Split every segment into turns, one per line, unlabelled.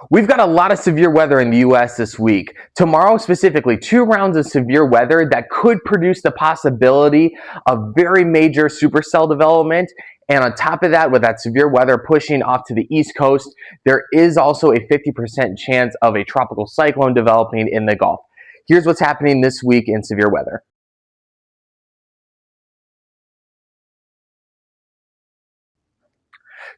We've got a lot of severe weather in the U.S. this week. Tomorrow specifically, 2 rounds of severe weather that could produce the possibility of very major supercell development. And on top of that, with that severe weather pushing off to the East Coast, there is also a 50% chance of a tropical cyclone developing in the Gulf. Here's what's happening this week in severe weather.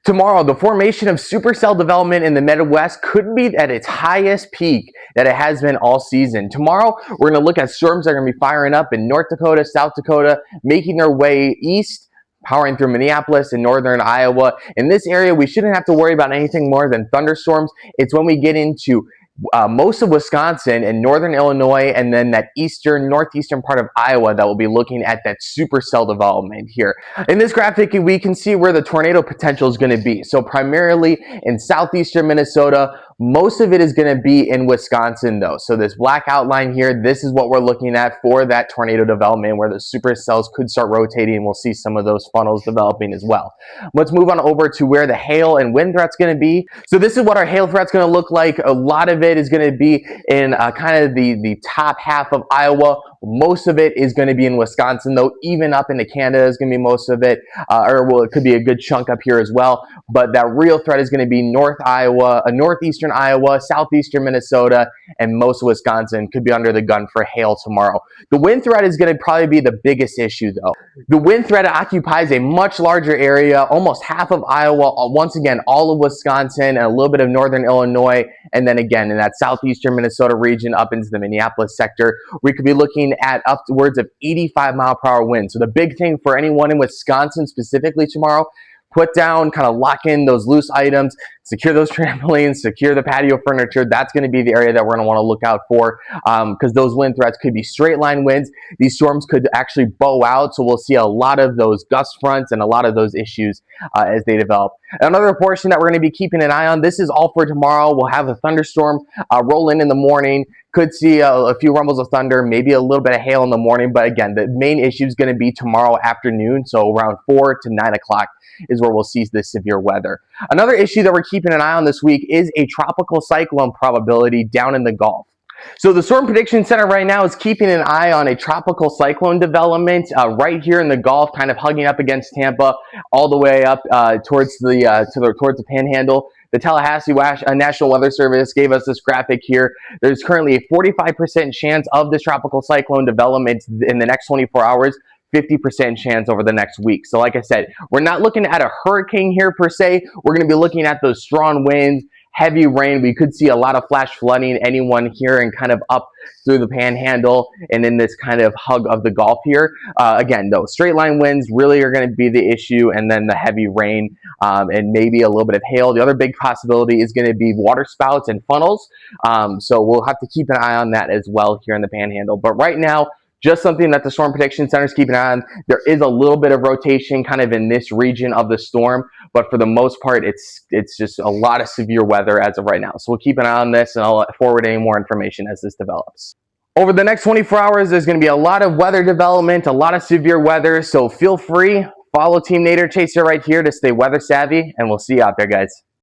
Tomorrow, the formation of supercell development in the Midwest could be at its highest peak that it has been all season. Tomorrow, we're going to look at storms that are going to be firing up in North Dakota, South Dakota, making their way east, powering through Minneapolis and northern Iowa. In this area, we shouldn't have to worry about anything more than thunderstorms. It's when we get into most of Wisconsin and northern Illinois, and then that northeastern part of Iowa that will be looking at that supercell development here. In this graphic, we can see where the tornado potential is going to be. So primarily in southeastern Minnesota, most of it is going to be in Wisconsin though. So this black outline here, this is what we're looking at for that tornado development where the supercells could start rotating. We'll see some of those funnels developing as well. Let's move on over to where the hail and wind threat's going to be. So this is what our hail threat's going to look like. A lot of it is going to be in kind of the top half of Iowa. Most of it is going to be in Wisconsin, though. Even up into Canada is going to be most of it, it could be a good chunk up here as well. But that real threat is going to be northeastern Iowa, southeastern Minnesota, and most of Wisconsin could be under the gun for hail tomorrow. The wind threat is going to probably be the biggest issue, though. The wind threat occupies a much larger area, almost half of Iowa, once again, all of Wisconsin, and a little bit of northern Illinois, and then again in that southeastern Minnesota region up into the Minneapolis sector. We could be looking at upwards of 85-mile-per-hour winds. So the big thing for anyone in Wisconsin specifically tomorrow, put down, kind of lock in those loose items, secure those trampolines, secure the patio furniture. That's going to be the area that we're going to want to look out for because those wind threats could be straight line winds. These storms could actually bow out, so we'll see a lot of those gust fronts and a lot of those issues as they develop. Another portion that we're going to be keeping an eye on, this is all for tomorrow. We'll have a thunderstorm roll in the morning. Could see a few rumbles of thunder, maybe a little bit of hail in the morning. But again, the main issue is going to be tomorrow afternoon, so around 4 to 9 o'clock is where we'll see this severe weather. Another issue that we're keeping an eye on this week is a tropical cyclone probability down in the Gulf. So the Storm Prediction Center right now is keeping an eye on a tropical cyclone development right here in the Gulf, kind of hugging up against Tampa, all the way up towards the Panhandle. The Tallahassee National Weather Service gave us this graphic here. There's currently a 45% chance of this tropical cyclone development in the next 24 hours. 50% chance over the next week. So like I said, we're not looking at a hurricane here per se. We're going to be looking at those strong winds, heavy rain. We could see a lot of flash flooding, anyone here and kind of up through the Panhandle and in this kind of hug of the Gulf here. Again, though, straight line winds really are going to be the issue, and then the heavy rain and maybe a little bit of hail. The other big possibility is going to be water spouts and funnels. So we'll have to keep an eye on that as well here in the Panhandle. But right now, just something that the Storm Prediction Center is keeping an eye on. There is a little bit of rotation kind of in this region of the storm, but for the most part, it's just a lot of severe weather as of right now. So we'll keep an eye on this, and I'll forward any more information as this develops. Over the next 24 hours, there's going to be a lot of weather development, a lot of severe weather, so feel free, follow Team Nader Chaser right here to stay weather savvy, and we'll see you out there, guys.